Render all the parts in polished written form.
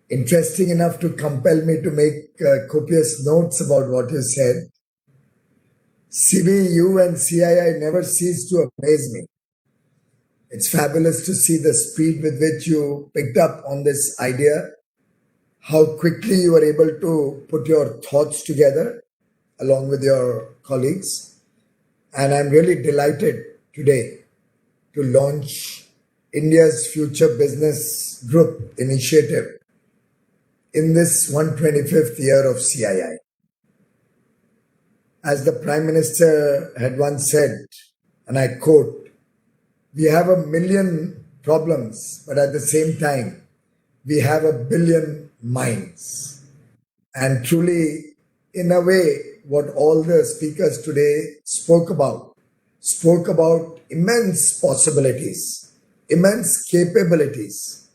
interesting enough to compel me to make copious notes about what you said. CBU and CII never cease to amaze me. It's fabulous to see the speed with which you picked up on this idea, how quickly you were able to put your thoughts together along with your colleagues. And I'm really delighted today to launch India's Future Business Group initiative in this 125th year of CII. As the Prime Minister had once said, and I quote, "We have a million problems, but at the same time, we have a billion minds." And truly, in a way, what all the speakers today spoke about immense possibilities, immense capabilities,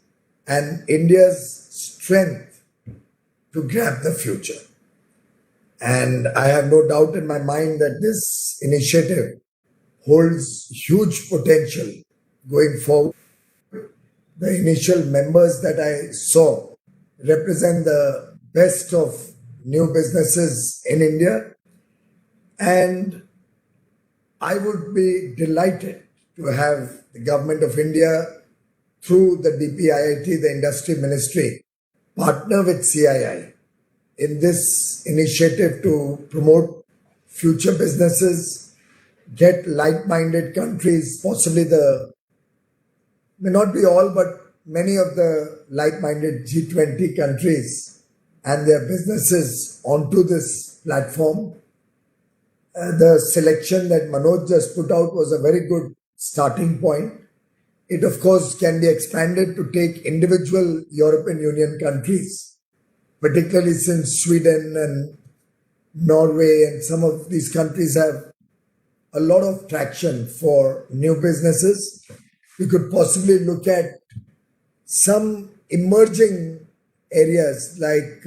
and India's strength to grab the future. And I have no doubt in my mind that this initiative holds huge potential going forward. The initial members that I saw represent the best of new businesses in India. And I would be delighted to have the Government of India, through the DPIIT, the Industry Ministry, partner with CII in this initiative to promote future businesses, get like-minded countries, possibly may not be all, but many of the like-minded G20 countries and their businesses onto this platform. The selection that Manoj just put out was a very good starting point. It, of course, can be expanded to take individual European Union countries, particularly since Sweden and Norway and some of these countries have a lot of traction for new businesses. We could possibly look at some emerging areas like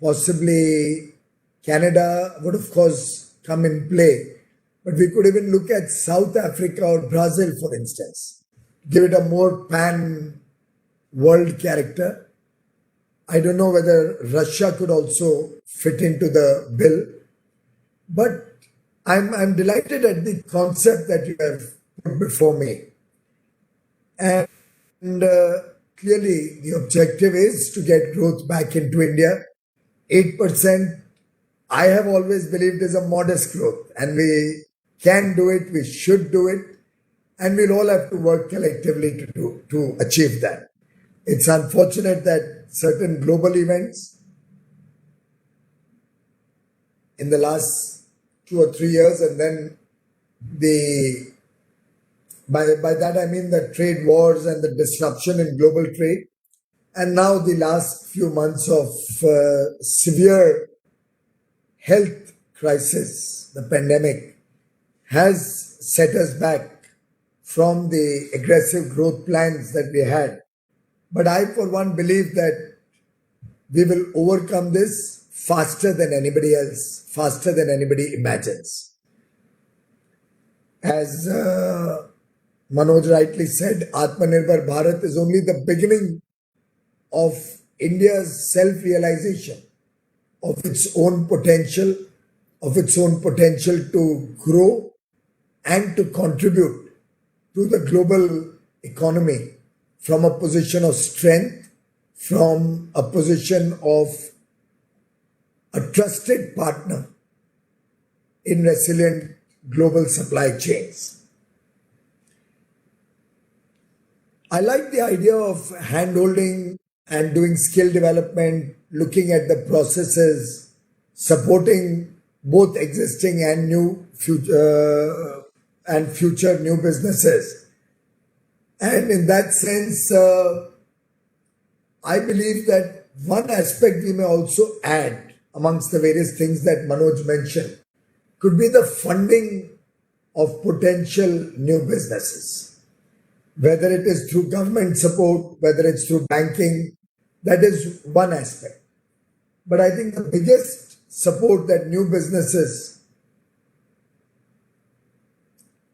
possibly Canada would, of course, come in play. But we could even look at South Africa or Brazil, for instance, give it a more pan-world character. I don't know whether Russia could also fit into the bill, but I'm delighted at the concept that you have put before me. And clearly, the objective is to get growth back into India. 8%, I have always believed, is a modest growth, and we can do it, we should do it, and we'll all have to work collectively to achieve that. It's unfortunate that certain global events in the last 2 or 3 years, and then by that I mean the trade wars and the disruption in global trade, and now the last few months of severe health crisis, the pandemic, has set us back from the aggressive growth plans that we had. But I, for one, believe that we will overcome this faster than anybody else, faster than anybody imagines. As Manoj rightly said, Atmanirbhar Bharat is only the beginning of India's self-realization of its own potential, to grow and to contribute to the global economy from a position of strength, from a position of a trusted partner in resilient global supply chains. I like the idea of hand-holding and doing skill development, looking at the processes, supporting both existing and future new businesses. And in that sense, I believe that one aspect we may also add amongst the various things that Manoj mentioned could be the funding of potential new businesses. Whether it is through government support, whether it's through banking, that is one aspect. But I think the biggest support that new businesses,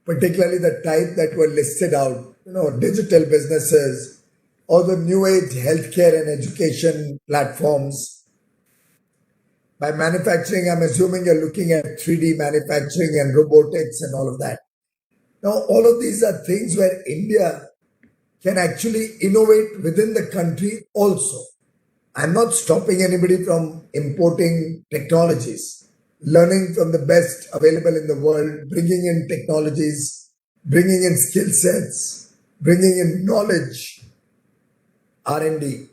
particularly the type that were listed out, digital businesses, or the new age healthcare and education platforms. By manufacturing, I'm assuming you're looking at 3D manufacturing and robotics and all of that. Now, all of these are things where India can actually innovate within the country also. I'm not stopping anybody from importing technologies, learning from the best available in the world, bringing in technologies, bringing in skill sets, bringing in knowledge, R&D.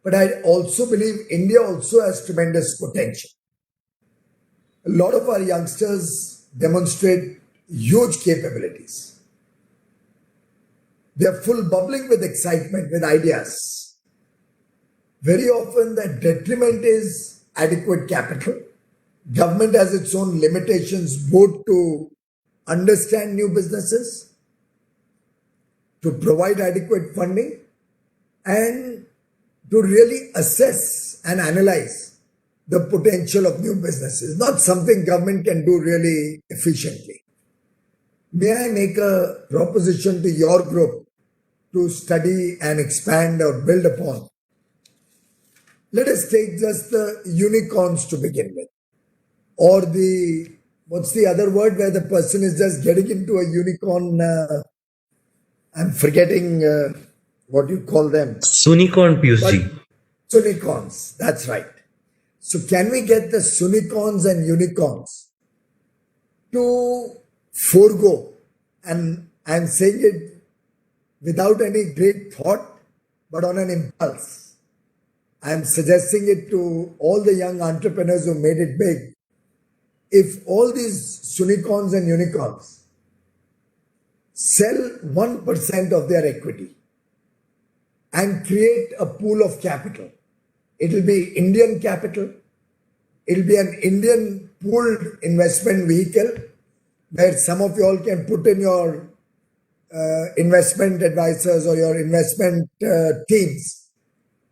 But I also believe India also has tremendous potential. A lot of our youngsters demonstrate huge capabilities. They're full bubbling with excitement, with ideas. Very often the detriment is adequate capital. Government has its own limitations both to understand new businesses, to provide adequate funding, and to really assess and analyze the potential of new businesses. Not something government can do really efficiently. May I make a proposition to your group to study and expand or build upon? Let us take just the unicorns to begin with. Or what's the other word where the person is just getting into a unicorn? I'm forgetting what you call them. Sunicorn Piyushji. Unicorns, that's right. So can we get the unicorns and unicorns to forego, and I'm saying it without any great thought, but on an impulse. I'm suggesting it to all the young entrepreneurs who made it big. If all these unicorns and unicorns sell 1% of their equity and create a pool of capital, it'll be Indian capital, it'll be an Indian pooled investment vehicle where some of you all can put in your investment advisors or your investment teams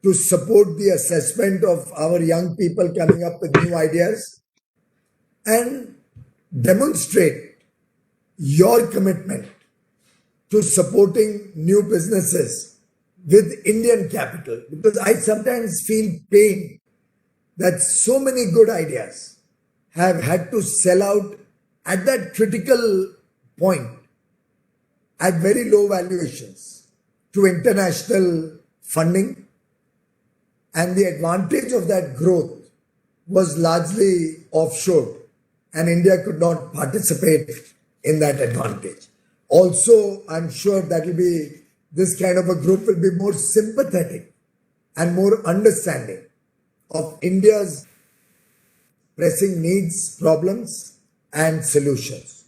to support the assessment of our young people coming up with new ideas, and demonstrate your commitment to supporting new businesses with Indian capital. Because I sometimes feel pain that so many good ideas have had to sell out at that critical point at very low valuations to international funding, and the advantage of that growth was largely offshore, and India could not participate in that advantage. Also, I'm sure this kind of a group will be more sympathetic and more understanding of India's pressing needs, problems, and solutions.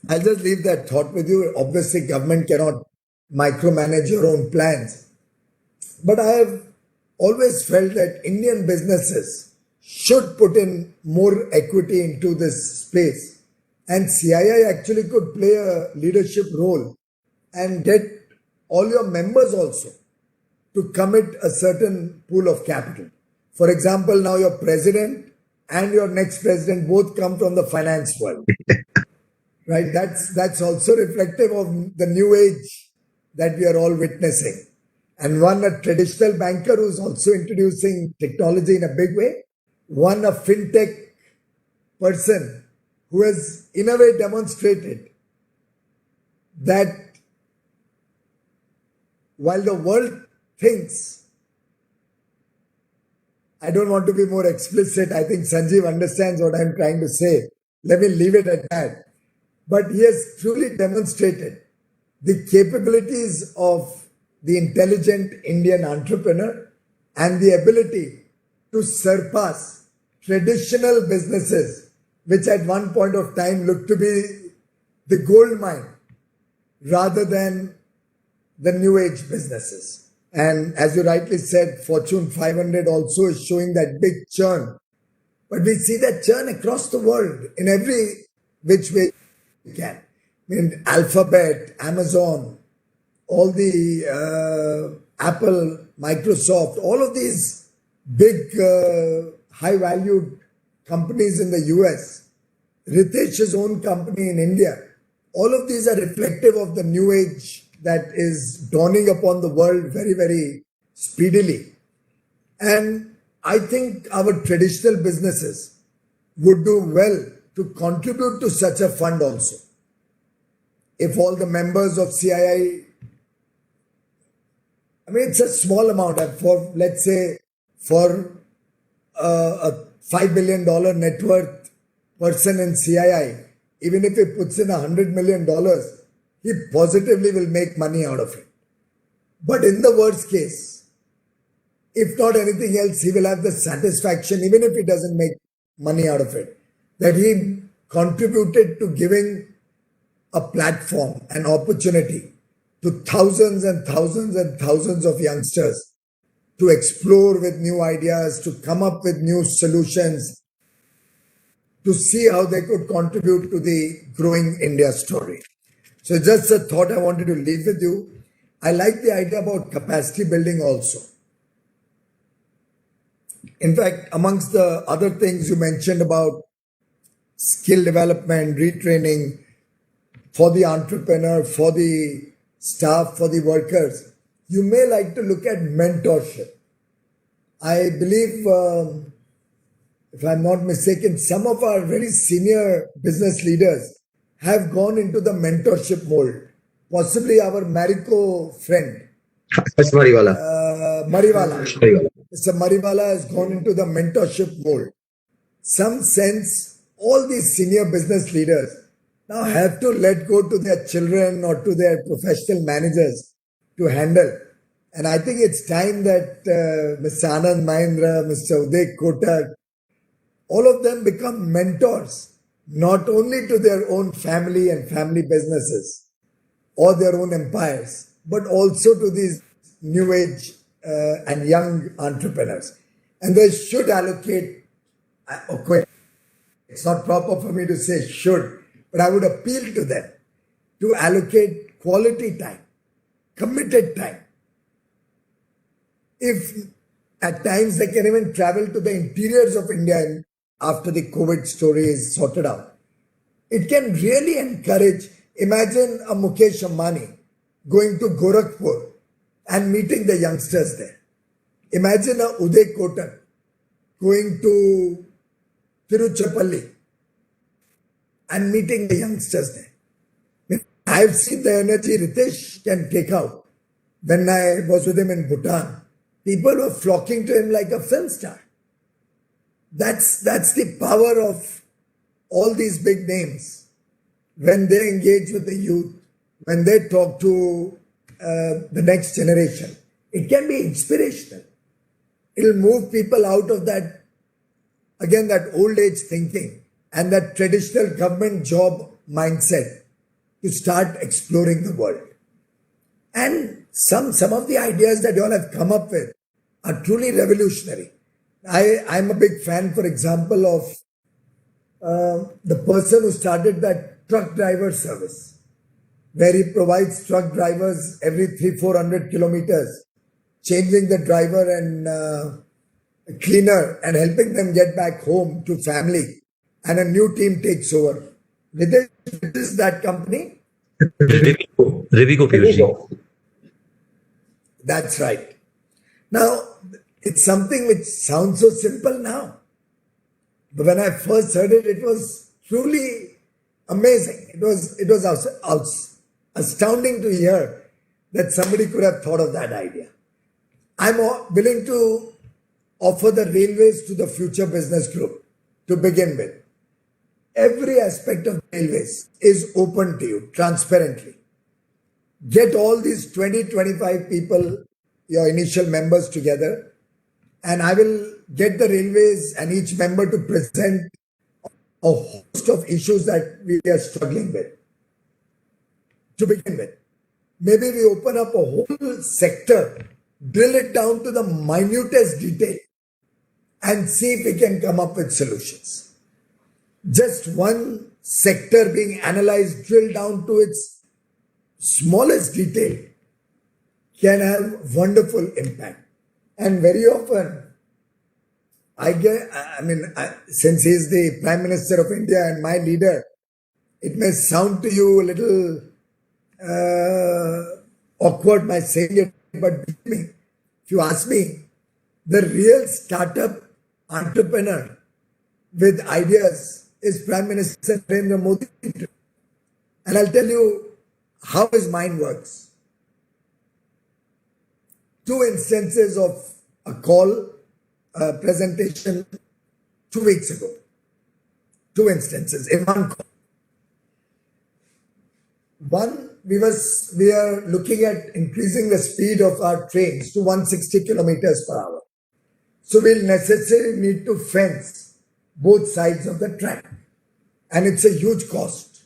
I'll just leave that thought with you. Obviously, government cannot micromanage your own plans. But I have always felt that Indian businesses should put in more equity into this space. And CII actually could play a leadership role and get all your members also to commit a certain pool of capital. For example, now your president and your next president both come from the finance world. Right? That's also reflective of the new age that we are all witnessing. And one, a traditional banker who's also introducing technology in a big way. One, a fintech person who has in a way demonstrated that while the world thinks, I don't want to be more explicit, I think Sanjeev understands what I'm trying to say. Let me leave it at that. But he has truly demonstrated the capabilities of the intelligent Indian entrepreneur and the ability to surpass traditional businesses, which at one point of time looked to be the gold mine rather than the new age businesses. And as you rightly said, Fortune 500 also is showing that big churn. But we see that churn across the world in every which way we can. I mean, Alphabet, Amazon, all the Apple, Microsoft, all of these big high-valued companies in the US, Ritesh's own company in India, all of these are reflective of the new age that is dawning upon the world very, very speedily. And I think our traditional businesses would do well to contribute to such a fund also. If all the members of CII, I mean, it's a small amount. For, let's say, for a $5 billion net worth person in CII, even if he puts in $100 million, he positively will make money out of it. But in the worst case, if not anything else, he will have the satisfaction, even if he doesn't make money out of it, that he contributed to giving a platform, an opportunity to thousands and thousands and thousands of youngsters to explore with new ideas, to come up with new solutions, to see how they could contribute to the growing India story. So just a thought I wanted to leave with you. I like the idea about capacity building also. In fact, amongst the other things you mentioned about skill development, retraining for the entrepreneur, for the staff, for the workers, you may like to look at mentorship. I believe, if I'm not mistaken, some of our very senior business leaders have gone into the mentorship mold. Possibly our Marico friend, Mariwala. Mariwala. Mr. Mariwala has gone into the mentorship mold. Some sense all these senior business leaders now have to let go to their children or to their professional managers to handle. And I think it's time that Mr. Anand Mahindra, Mr. Uday Kotak, all of them become mentors, not only to their own family and family businesses or their own empires, but also to these new age and young entrepreneurs. And they should allocate, it's not proper for me to say should, but I would appeal to them to allocate quality time, committed time. If at times they can even travel to the interiors of India after the COVID story is sorted out, it can really encourage. Imagine a Mukesh Ambani going to Gorakhpur and meeting the youngsters there. Imagine a Uday Kotak going to Tiruchirappalli and meeting the youngsters there. I've seen the energy Ritesh can take out. When I was with him in Bhutan, people were flocking to him like a film star. That's the power of all these big names. When they engage with the youth, when they talk to the next generation, it can be inspirational. It'll move people out of that, again, that old age thinking and that traditional government job mindset to start exploring the world. And some of the ideas that you all have come up with are truly revolutionary. I'm a big fan, for example, of the person who started that truck driver service, where he provides truck drivers every 300-400 kilometers, changing the driver and cleaner and helping them get back home to family, and a new team takes over. This is that company? Rivigo Piyush. That's right. Now, it's something which sounds so simple now. But when I first heard it, it was truly amazing. It was astounding to hear that somebody could have thought of that idea. I'm willing to offer the railways to the Future Business Group to begin with. Every aspect of railways is open to you transparently. Get all these 20-25 people, your initial members, together, and I will get the railways and each member to present a host of issues that we are struggling with. To begin with, maybe we open up a whole sector, drill it down to the minutest detail, and see if we can come up with solutions. Just one sector being analyzed, drilled down to its smallest detail, can have wonderful impact. And very often, since he's the Prime Minister of India and my leader, it may sound to you a little awkward my saying it, but believe me, if you ask me, the real startup entrepreneur with ideas is Prime Minister Narendra Modi. And I'll tell you how his mind works. Two instances of a call, a presentation 2 weeks ago. Two instances in one call. One, we are looking at increasing the speed of our trains to 160 kilometers per hour. So we'll necessarily need to fence both sides of the track. And it's a huge cost.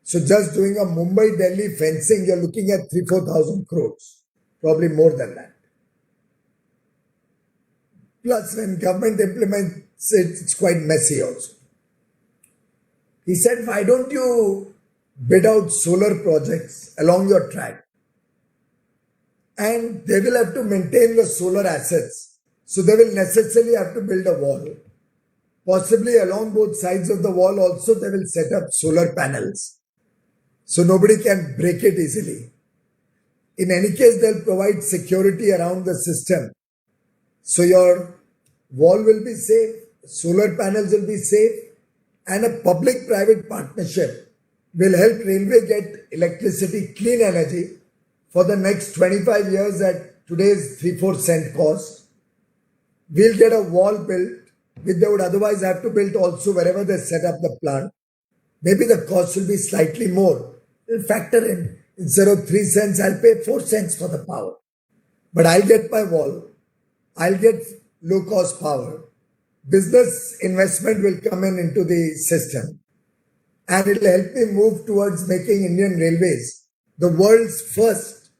So just doing a Mumbai-Delhi fencing, you're looking at 3,000-4,000 crores. Probably more than that. Plus, when government implements it, it's quite messy also. He said, why don't you bid out solar projects along your track? And they will have to maintain the solar assets. So they will necessarily have to build a wall. Possibly along both sides of the wall also they will set up solar panels. So nobody can break it easily. In any case, they'll provide security around the system. So your wall will be safe, solar panels will be safe, and a public-private partnership will help railway get electricity, clean energy for the next 25 years at today's 3-4 cent cost. We'll get a wall built, which they would otherwise have to build also wherever they set up the plant. Maybe the cost will be slightly more. We'll factor in, instead of 3 cents, I'll pay 4 cents for the power. But I'll get my wall. I'll get low cost power. Business investment will come into the system. And it will help me move towards making Indian Railways the world's first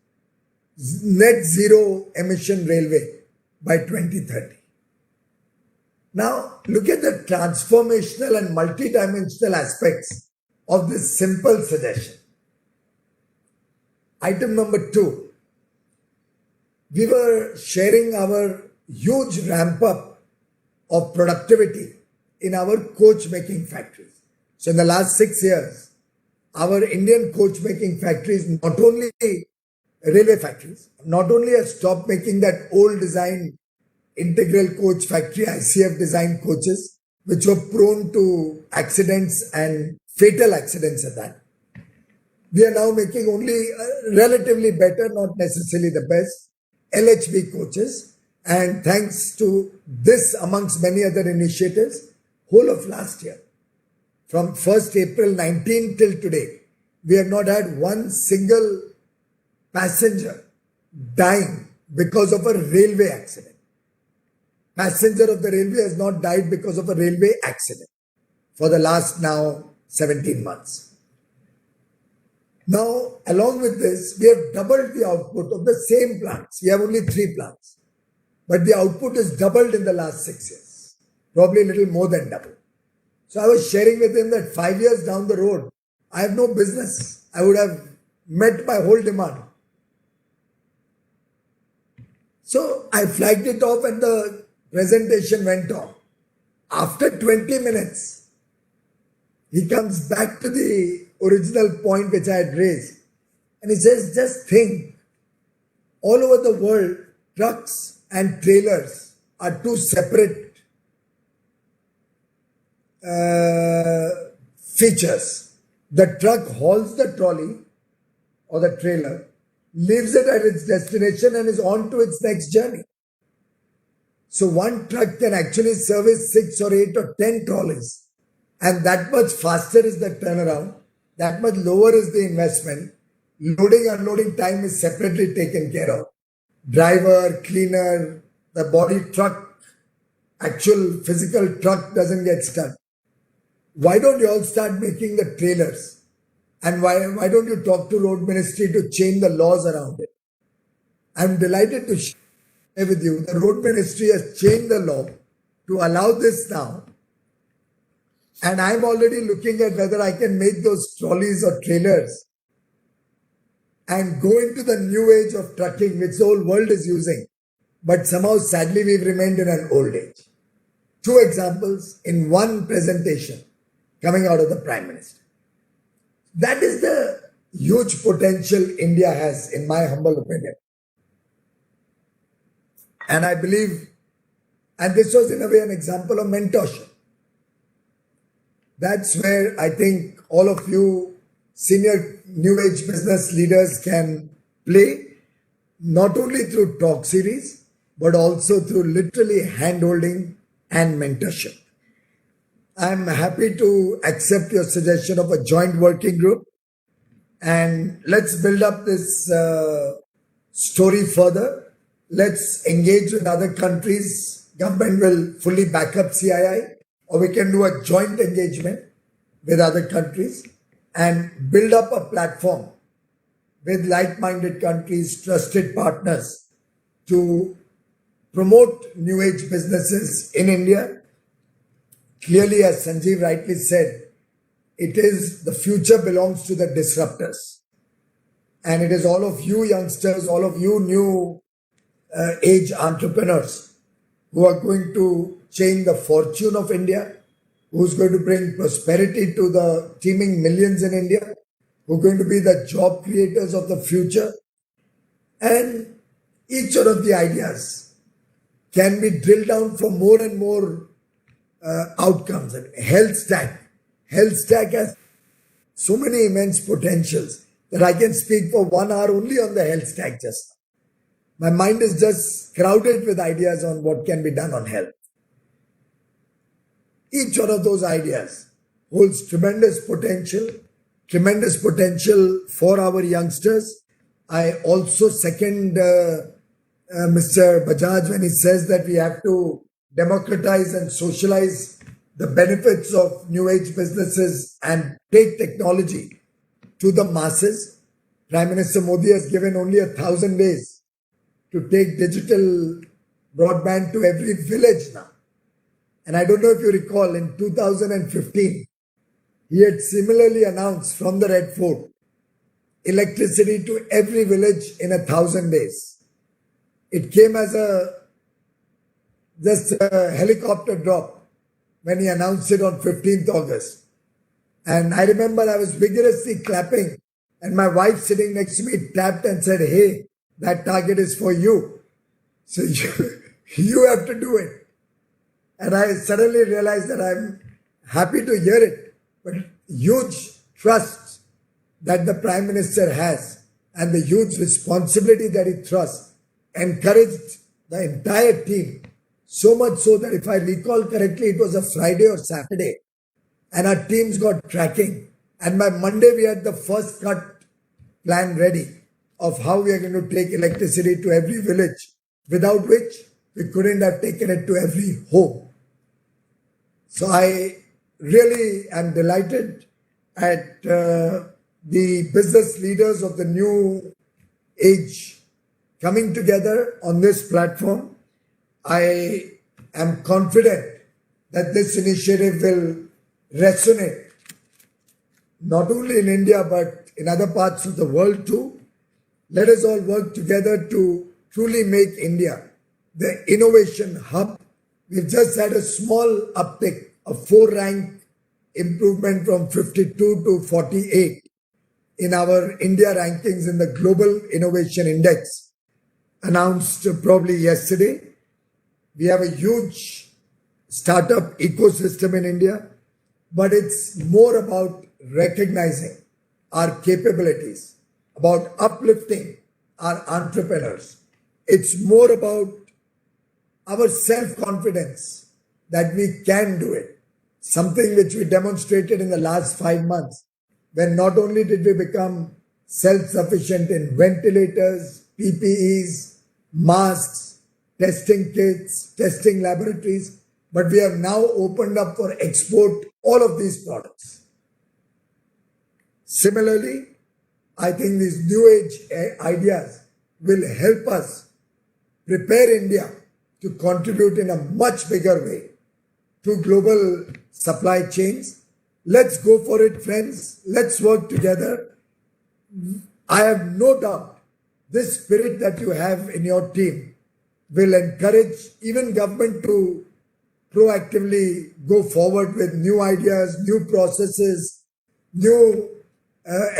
net zero emission railway by 2030. Now, look at the transformational and multidimensional aspects of this simple suggestion. Item number 2. We were sharing our huge ramp up of productivity in our coach making factories. So in the last 6 years, our Indian coach making factories, not only railway factories, not only have stopped making that old design integral coach factory, ICF design coaches, which were prone to accidents and fatal accidents at that. We are now making only relatively better, not necessarily the best, LHB coaches. And thanks to this, amongst many other initiatives, whole of last year, from 1st April 19 till today, we have not had one single passenger dying because of a railway accident. Passenger of the railway has not died because of a railway accident for the last now 17 months. Now, along with this, we have doubled the output of the same plants. We have only 3 plants. But the output is doubled in the last 6 years. Probably a little more than double. So I was sharing with him that 5 years down the road, I have no business. I would have met my whole demand. So I flagged it off and the presentation went on. After 20 minutes, he comes back to the original point which I had raised. And he says, just think, all over the world, trucks and trailers are two separate features. The truck hauls the trolley or the trailer, leaves it at its destination and is on to its next journey. So one truck can actually service 6 or 8 or 10 trolleys, and that much faster is the turnaround, that much lower is the investment. Loading, unloading time is separately taken care of. Driver, cleaner, the body truck, actual physical truck doesn't get stuck. Why don't you all start making the trailers? And why don't you talk to Road Ministry to change the laws around it? I'm delighted to share with you, the Road Ministry has changed the law to allow this now. And I'm already looking at whether I can make those trolleys or trailers and go into the new age of trucking, which the whole world is using. But somehow, sadly, we've remained in an old age. 2 examples in one presentation coming out of the Prime Minister. That is the huge potential India has, in my humble opinion. And I believe, and this was in a way an example of mentorship. That's where I think all of you senior new age business leaders can play, not only through talk series, but also through literally hand-holding and mentorship. I'm happy to accept your suggestion of a joint working group, and let's build up this story further. Let's engage with other countries. Government will fully back up CII, or we can do a joint engagement with other countries and build up a platform with like-minded countries, trusted partners to promote new age businesses in India. Clearly, as Sanjeev rightly said, it is the future belongs to the disruptors. And it is all of you youngsters, all of you new age entrepreneurs who are going to change the fortune of India, who's going to bring prosperity to the teeming millions in India, who are going to be the job creators of the future. And each one of the ideas can be drilled down for more and more outcomes. And Health Stack has so many immense potentials that I can speak for 1 hour only on the Health Stack just now. My mind is just crowded with ideas on what can be done on health. Each one of those ideas holds tremendous potential for our youngsters. I also second Mr. Bajaj when he says that we have to democratize and socialize the benefits of new age businesses and take technology to the masses. Prime Minister Modi has given only 1,000 days to take digital broadband to every village now. And I don't know if you recall, in 2015, he had similarly announced from the Red Fort electricity to every village in 1,000 days. It came as just a helicopter drop when he announced it on 15th August. And I remember I was vigorously clapping, and my wife sitting next to me tapped and said, "Hey, that target is for you. So you have to do it." And I suddenly realized that I'm happy to hear it, but huge trust that the Prime Minister has and the huge responsibility that he trusts encouraged the entire team. So much so that if I recall correctly, it was a Friday or Saturday, and our teams got tracking. And by Monday, we had the first cut plan ready of how we are going to take electricity to every village, without which we couldn't have taken it to every home. So I really am delighted at the business leaders of the new age coming together on this platform. I am confident that this initiative will resonate not only in India but in other parts of the world too. Let us all work together to truly make India the innovation hub. We've just had a small uptick, a 4-rank improvement from 52 to 48 in our India rankings in the Global Innovation Index, announced probably yesterday. We have a huge startup ecosystem in India, but it's more about recognizing our capabilities, about uplifting our entrepreneurs. It's more about our self-confidence that we can do it. Something which we demonstrated in the last 5 months, when not only did we become self-sufficient in ventilators, PPEs, masks, testing kits, testing laboratories, but we have now opened up for export all of these products. Similarly, I think these new age ideas will help us prepare India to contribute in a much bigger way to global supply chains. Let's go for it, friends. Let's work together. I have no doubt this spirit that you have in your team will encourage even government to proactively go forward with new ideas, new processes, new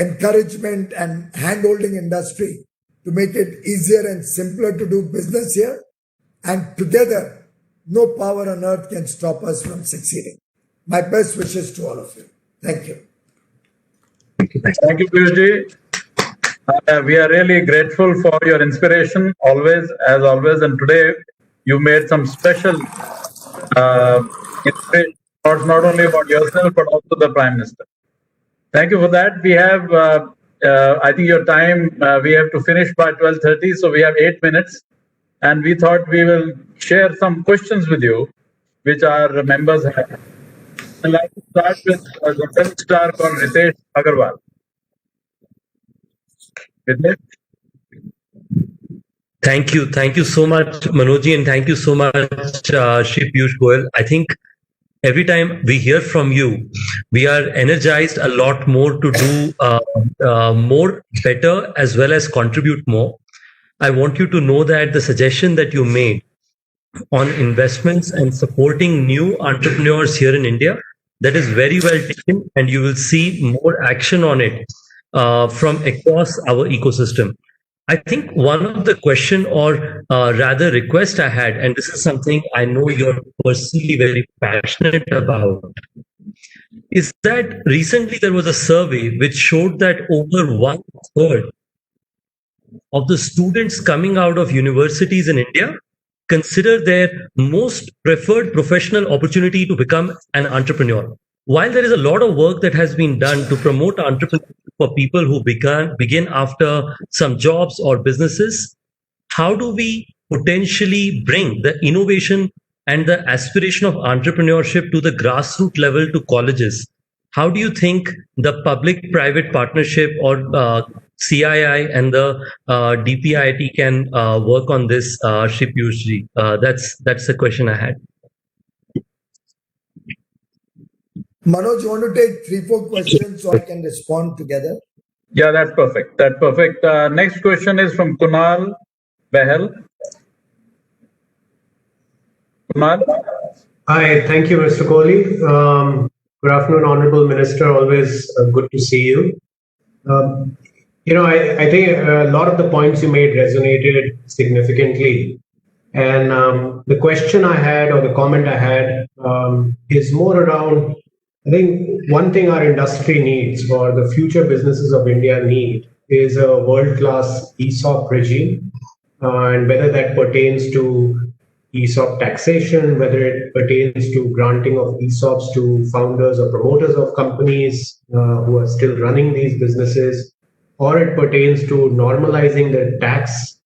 encouragement and hand-holding industry to make it easier and simpler to do business here. And together, no power on earth can stop us from succeeding. My best wishes to all of you. Thank you. Thank you, Piyush. We are really grateful for your inspiration, always, as always. And today, you made some special inspiration thoughts, not only about yourself, but also the Prime Minister. Thank you for that. We have, I think your time, we have to finish by 12:30, so we have 8 minutes. And we thought we will share some questions with you, which our members have. I'd like to start with the film star called Ritesh Agarwal. Ritesh? Thank you so much, Manoj, and thank you so much, Shri Piyush Goyal. I think every time we hear from you, we are energized a lot more to do more better as well as contribute more. I want you to know that the suggestion that you made on investments and supporting new entrepreneurs here in India, that is very well taken, and you will see more action on it from across our ecosystem. I think one of the question or rather request I had, and this is something I know you're personally very passionate about, is that recently there was a survey which showed that over 1/3 of the students coming out of universities in India consider their most preferred professional opportunity to become an entrepreneur. While there is a lot of work that has been done to promote entrepreneurship for people who begin after some jobs or businesses, how do we potentially bring the innovation and the aspiration of entrepreneurship to the grassroots level to colleges? How do you think the public-private partnership or CII and the DPIIT can work on this, Shri Piyush ji? That's the question I had. Manoj, you want to take 3-4 questions so I can respond together? Yeah, that's perfect. That's perfect. Next question is from Kunal Behel. Kunal? Hi, thank you, Mr. Kohli. Good afternoon, Honorable Minister. Always good to see you. I think a lot of the points you made resonated significantly. And the question I had or the comment I had is more around, I think one thing our industry needs or the future businesses of India need is a world-class ESOP regime. And whether that pertains to ESOP taxation, whether it pertains to granting of ESOPs to founders or promoters of companies who are still running these businesses, or it pertains to normalizing the tax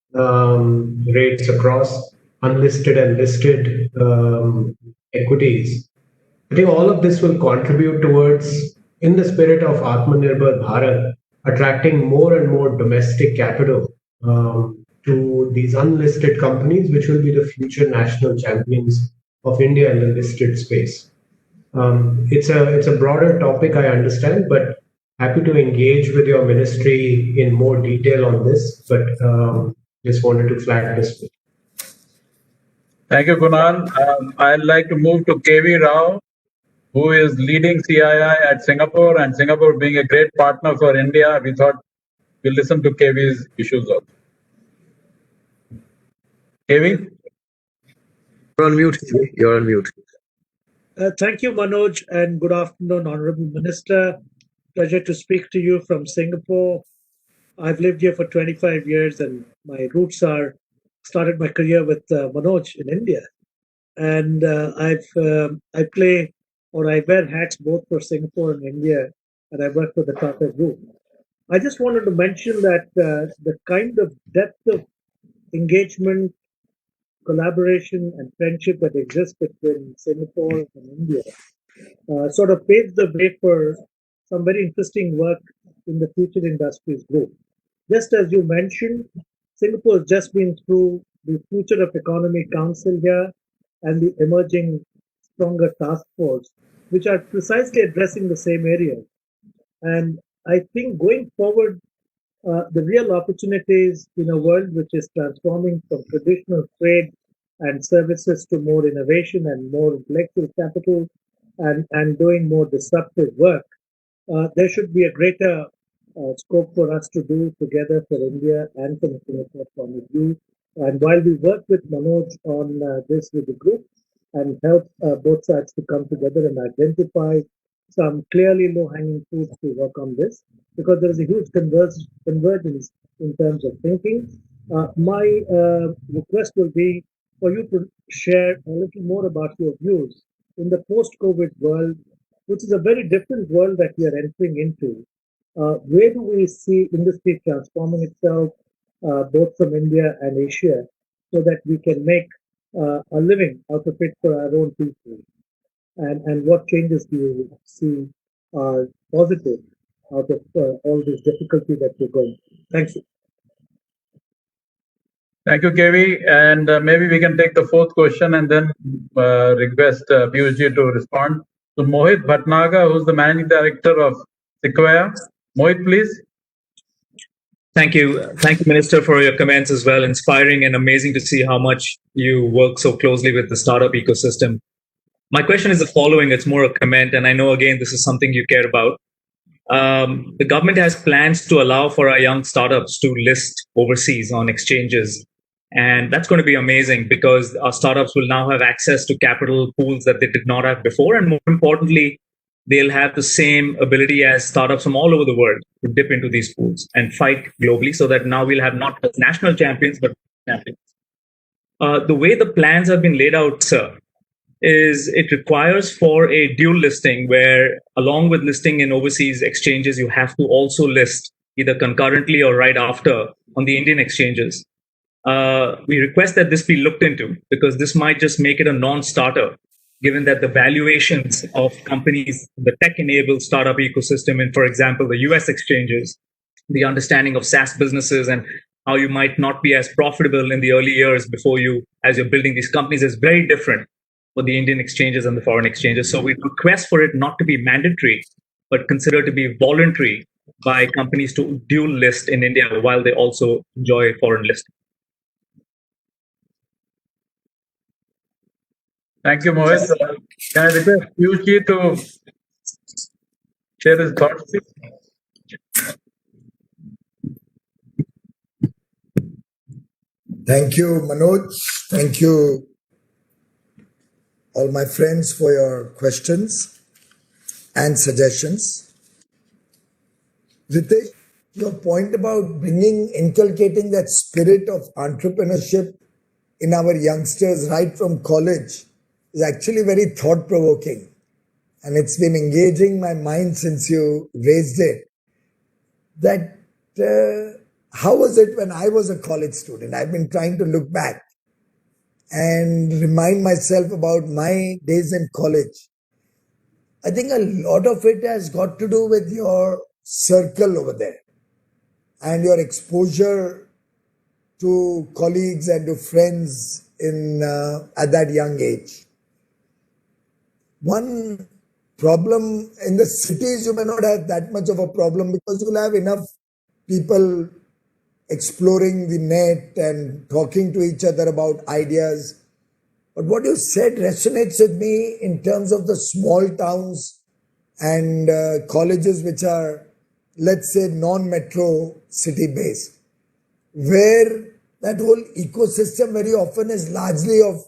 rates across unlisted and listed equities. I think all of this will contribute towards, in the spirit of Atmanirbhar Bharat, attracting more and more domestic capital to these unlisted companies, which will be the future national champions of India in the listed space. It's a broader topic, I understand, but happy to engage with your ministry in more detail on this, but just wanted to flag this. Thank you, Kunal. I'd like to move to KV Rao, who is leading CII at Singapore, and Singapore being a great partner for India, we thought we'll listen to KV's issues also. KV? You're on mute. You're on mute. Thank you, Manoj, and good afternoon, Honorable Minister. Pleasure to speak to you from Singapore. I've lived here for 25 years, and my roots started my career with Manoj in India. And I wear hats both for Singapore and India, and I work for the Tata Group. I just wanted to mention that the kind of depth of engagement, collaboration, and friendship that exists between Singapore and India sort of paves the way for some very interesting work in the Future Industries Group. Just as you mentioned, Singapore has just been through the Future of Economy Council here and the Emerging Stronger Task Force, which are precisely addressing the same area. And I think going forward, the real opportunities in a world which is transforming from traditional trade and services to more innovation and more intellectual capital and doing more disruptive work, there should be a greater scope for us to do together for India and from a Singapore point of view. And while we work with Manoj on this with the group and help both sides to come together and identify some clearly low-hanging fruits to work on this, because there is a huge convergence in terms of thinking. My request will be for you to share a little more about your views in the post-COVID world, which is a very different world that we are entering into. Where do we see industry transforming itself, both from India and Asia, so that we can make a living out of it for our own people? And what changes do you see are positive out of all this difficulty that we're going through? Thank you. Thank you, KV. And maybe we can take the fourth question and then request Piyush to respond. So Mohit Bhatnagar, who's the Managing Director of Sequoia. Mohit, please. Thank you. Thank you, Minister, for your comments as well. Inspiring and amazing to see how much you work so closely with the startup ecosystem. My question is the following. It's more a comment, and I know, again, this is something you care about. The government has plans to allow for our young startups to list overseas on exchanges. And that's going to be amazing because our startups will now have access to capital pools that they did not have before. And more importantly, they'll have the same ability as startups from all over the world to dip into these pools and fight globally, so that now we'll have not just national champions, but champions. The way the plans have been laid out, sir, is it requires for a dual listing where, along with listing in overseas exchanges, you have to also list either concurrently or right after on the Indian exchanges. We request that this be looked into because this might just make it a non-starter, given that the valuations of companies, the tech-enabled startup ecosystem in, for example, the US exchanges, the understanding of SaaS businesses and how you might not be as profitable in the early years before you, as you're building these companies, is very different for the Indian exchanges and the foreign exchanges. So we request for it not to be mandatory, but considered to be voluntary by companies to dual list in India while they also enjoy foreign listing. Thank you, Mohit. Can I request Piyush to share his thoughts, please? Thank you, Manoj. Thank you, all my friends, for your questions and suggestions. Ritesh, your point about inculcating that spirit of entrepreneurship in our youngsters right from college is actually very thought-provoking. And it's been engaging my mind since you raised it. That how was it when I was a college student? I've been trying to look back and remind myself about my days in college. I think a lot of it has got to do with your circle over there and your exposure to colleagues and to friends at that young age. One problem in the cities, you may not have that much of a problem because you'll have enough people exploring the net and talking to each other about ideas. But what you said resonates with me in terms of the small towns and colleges which are, let's say, non-metro city based, where that whole ecosystem very often is largely of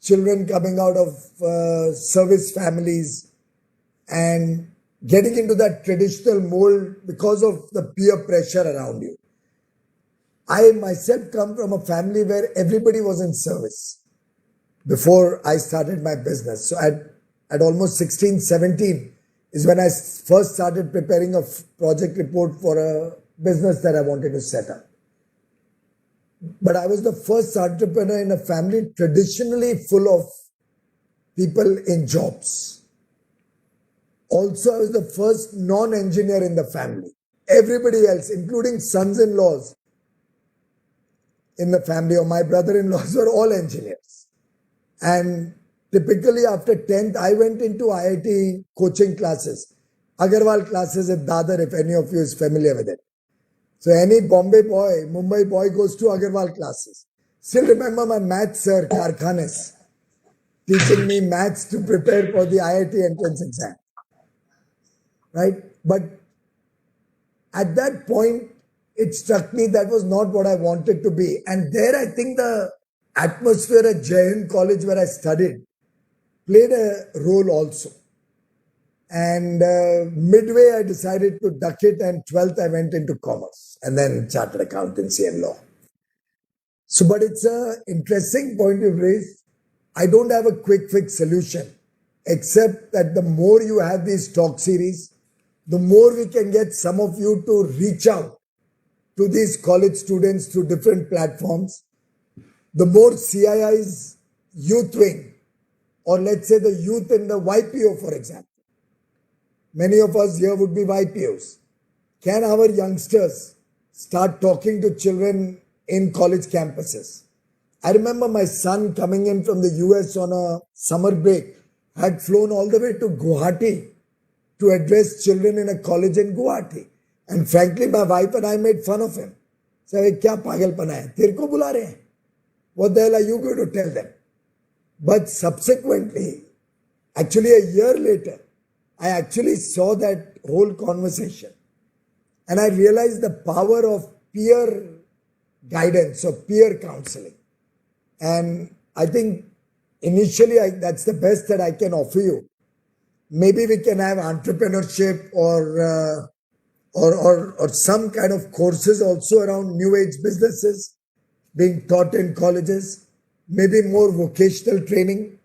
children coming out of service families and getting into that traditional mold because of the peer pressure around you. I myself come from a family where everybody was in service before I started my business. So at almost 16, 17 is when I first started preparing a project report for a business that I wanted to set up. But I was the first entrepreneur in a family traditionally full of people in jobs. Also, I was the first non-engineer in the family. Everybody else, including sons-in-laws in the family or my brother-in-laws, were all engineers. And typically after 10th, I went into IIT coaching classes, Agarwal classes at Dadar, if any of you is familiar with it. So any Bombay boy, Mumbai boy goes to Agarwal classes. Still remember my maths sir, Karkhanes, teaching me maths to prepare for the IIT entrance exam. Right? But at that point, it struck me that was not what I wanted to be. And there, I think the atmosphere at Jai Hind College where I studied played a role also. And midway, I decided to duck it, and 12th, I went into commerce and then chartered accountancy and law. So, but it's an interesting point you've raised. I don't have a quick fix solution, except that the more you have these talk series, the more we can get some of you to reach out to these college students through different platforms. The more CII's youth wing, or let's say the youth in the YPO, for example. Many of us here would be YPOs. Can our youngsters start talking to children in college campuses? I remember my son coming in from the US on a summer break, had flown all the way to Guwahati to address children in a college in Guwahati. And frankly, my wife and I made fun of him. Said, kya pagalpana hai? Tere ko bula rahe hain? What the hell are you going to tell them? But subsequently, actually a year later, I actually saw that whole conversation. And I realized the power of peer guidance or peer counseling. And I think initially that's the best that I can offer you. Maybe we can have entrepreneurship or some kind of courses also around new age businesses being taught in colleges, maybe more vocational training,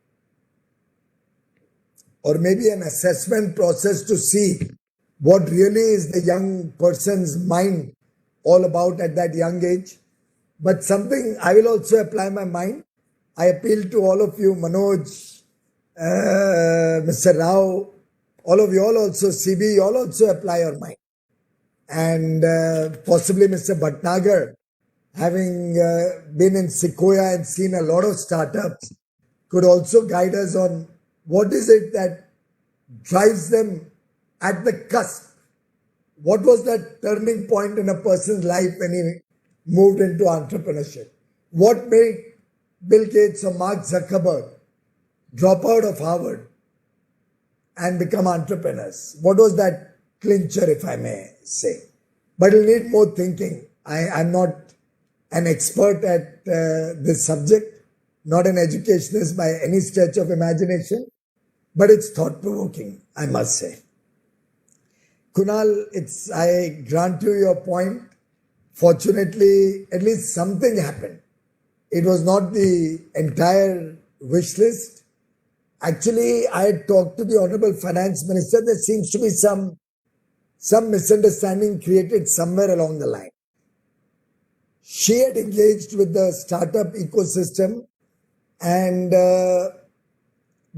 or maybe an assessment process to see what really is the young person's mind all about at that young age. But something I will also apply my mind. I appeal to all of you, Manoj, Mr. Rao, all of you all also, CB, you all also apply your mind. And possibly Mr. Bhatnagar, having been in Sequoia and seen a lot of startups, could also guide us on what is it that drives them at the cusp. What was that turning point in a person's life when he moved into entrepreneurship? What made Bill Gates or Mark Zuckerberg drop out of Harvard and become entrepreneurs? What was that clincher, if I may say? But it'll need more thinking. I'm not an expert at this subject, not an educationist by any stretch of imagination, but it's thought-provoking, I must say. Kunal, I grant you your point. Fortunately, at least something happened. It was not the entire wish list. Actually, I had talked to the Honorable Finance Minister. There seems to be some misunderstanding created somewhere along the line. She had engaged with the startup ecosystem and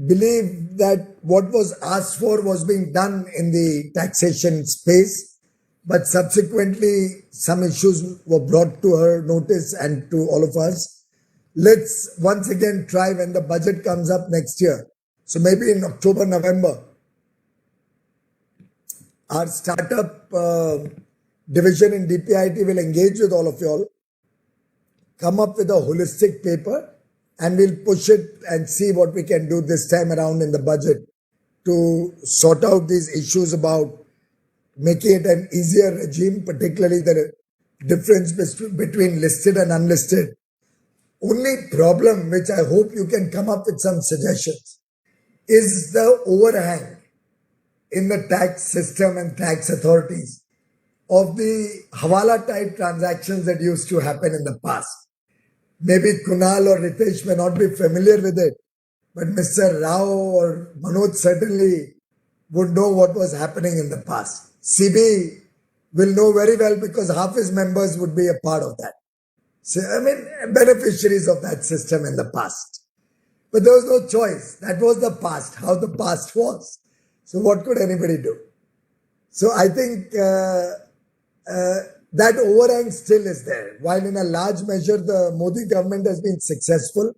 believed that what was asked for was being done in the taxation space, but subsequently some issues were brought to her notice and to all of us. Let's once again try when the budget comes up next year. So maybe in October, November, our startup division in DPIIT will engage with all of you all, come up with a holistic paper, and we'll push it and see what we can do this time around in the budget to sort out these issues about making it an easier regime, particularly the difference between listed and unlisted. Only problem, which I hope you can come up with some suggestions, is the overhang in the tax system and tax authorities of the Hawala type transactions that used to happen in the past. Maybe Kunal or Ritesh may not be familiar with it, but Mr. Rao or Manoj certainly would know what was happening in the past. CB will know very well because half his members would be a part of that. So, beneficiaries of that system in the past. But there was no choice. That was the past, how the past was. So what could anybody do? So I think that overhang still is there. While in a large measure, the Modi government has been successful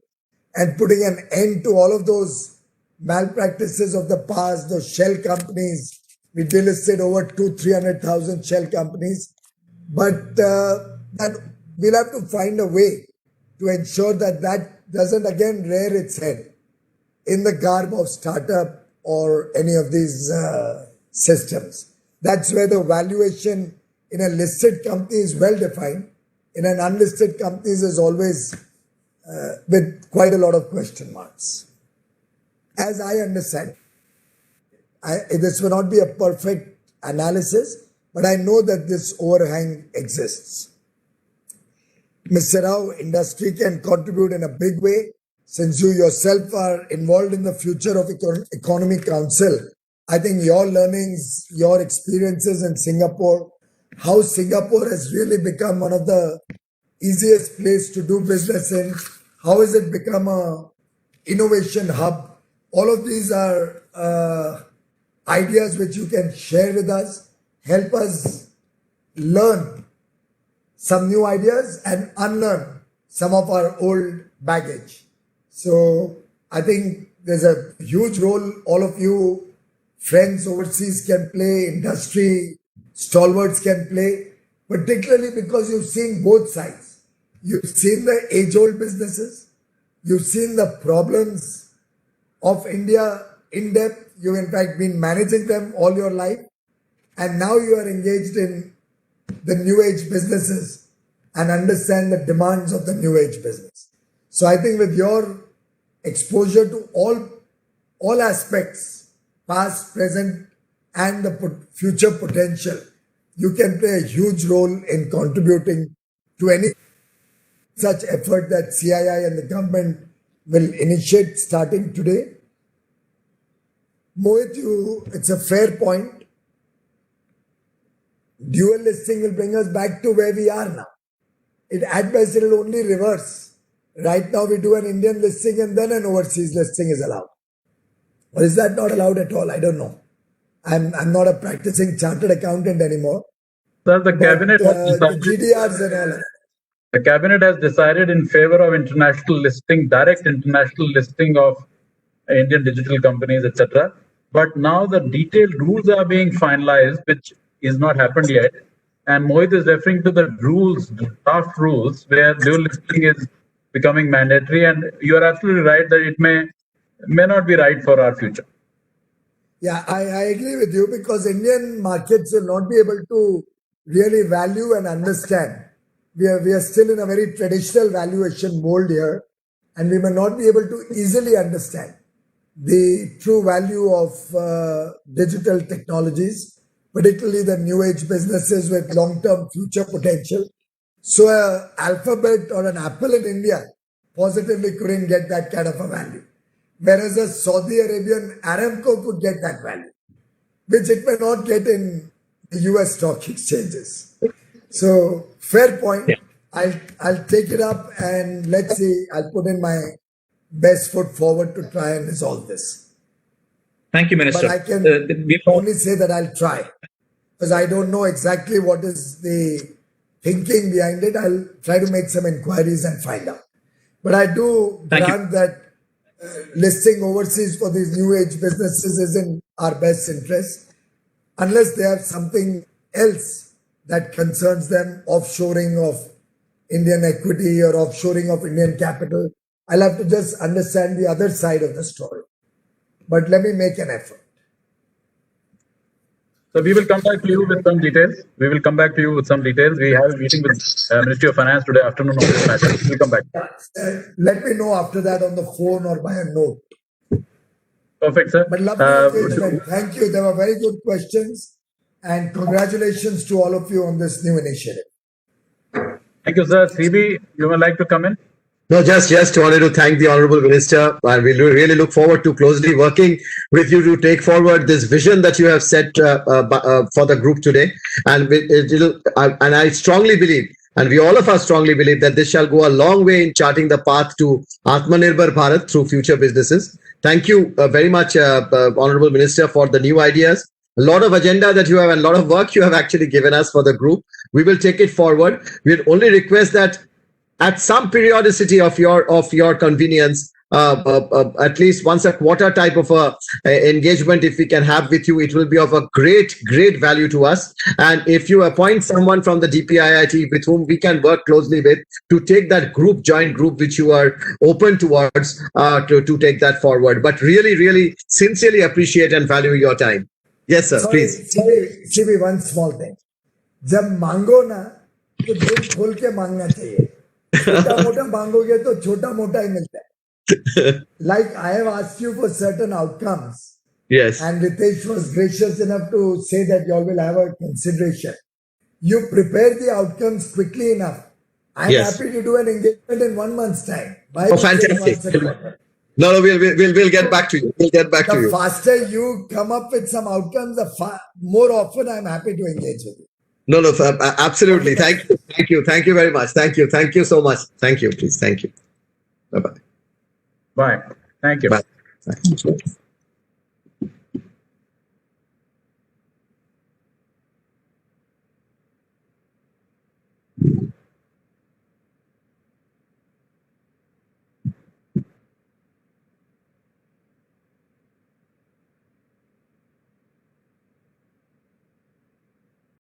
and putting an end to all of those malpractices of the past, those shell companies. We delisted over 300,000 shell companies. But that we'll have to find a way to ensure that that doesn't again rear its head in the garb of startup or any of these systems. That's where the valuation in a listed company is well defined. In an unlisted company is always with quite a lot of question marks. As I understand, this will not be a perfect analysis, but I know that this overhang exists. Mr. Rao, industry can contribute in a big way. Since you yourself are involved in the Future of Economy Council, I think your learnings, your experiences in Singapore, how Singapore has really become one of the easiest place to do business in, how has it become a innovation hub, all of these are ideas which you can share with us, help us learn some new ideas and unlearn some of our old baggage. So I think there's a huge role all of you friends overseas can play, industry stalwarts can play, particularly because you've seen both sides. You've seen the age-old businesses, you've seen the problems of India in depth, you've in fact been managing them all your life, and now you are engaged in the new age businesses and understand the demands of the new age business. So I think with your exposure to all aspects, past, present, and the future potential, you can play a huge role in contributing to any such effort that CII and the government will initiate starting today. Mohit, it's a fair point. Dual listing will bring us back to where we are now. At best, it will only reverse. Right now, we do an Indian listing and then an overseas listing is allowed. Or is that not allowed at all? I don't know. I'm not a practicing chartered accountant anymore. Sir, the cabinet has the GDRs and all of that. The cabinet has decided in favor of international listing, direct international listing of Indian digital companies, etc. But now the detailed rules are being finalized, which is not happened yet. And Mohit is referring to the rules, draft rules, where dual listing is becoming mandatory. And you are absolutely right that it may not be right for our future. Yeah, I agree with you because Indian markets will not be able to really value and understand. We are still in a very traditional valuation mold here, and we may not be able to easily understand the true value of digital technologies, particularly the new age businesses with long-term future potential. So an Alphabet or an Apple in India positively couldn't get that kind of a value. Whereas a Saudi Arabian Aramco could get that value, which it may not get in the US stock exchanges. So fair point. Yeah. I'll take it up and let's see. I'll put in my best foot forward to try and resolve this. Thank you, Minister. But I can only say that I'll try because I don't know exactly what is the thinking behind it. I'll try to make some inquiries and find out. But I do grant that listing overseas for these new age businesses is in our best interest, unless they have something else that concerns them, offshoring of Indian equity or offshoring of Indian capital. I'll have to just understand the other side of the story. But let me make an effort. So we will come back to you with some details. We have a meeting with Ministry of Finance today afternoon on this matter. We'll come back. Let me know after that on the phone or by a note. Perfect, sir. But lovely engagement. Thank you. They were very good questions. And congratulations to all of you on this new initiative. Thank you, sir. CB, you would like to come in? No, just wanted to thank the Honorable Minister, and we really look forward to closely working with you to take forward this vision that you have set for the group today. And I strongly believe, and we all of us strongly believe, that this shall go a long way in charting the path to Atmanirbhar Bharat through future businesses. Thank you very much, Honorable Minister, for the new ideas. A lot of agenda that you have and a lot of work you have actually given us for the group. We will take it forward. We would only request that at some periodicity of your convenience, at least once a quarter type of a engagement, if we can have with you, it will be of a great value to us. And if you appoint someone from the DPIIT with whom we can work closely with to take that joint group which you are open towards, to take that forward. But really sincerely appreciate and value your time. Yes, sir. Sorry, Please. CB, one small thing. जब मांगो ना तो दिल खोल के मांगना चाहिए. छोटा मोटा मांगोगे तो छोटा मोटा ही मिलता है. Like I have asked you for certain outcomes, Yes. and Ritesh was gracious enough to say that you all will have a consideration. You prepare the outcomes quickly enough. I'm Yes. happy to do an engagement in 1 month's time. Why Oh, not say fantastic. once a quarter? No, we'll get back to you. We'll get back to The you. faster you come up with some outcomes, the more often I'm happy to engage with you. No, absolutely. Thank you very much. Thank you so much. Thank you, please. Thank you. Bye-bye. Bye. Thank you. Bye.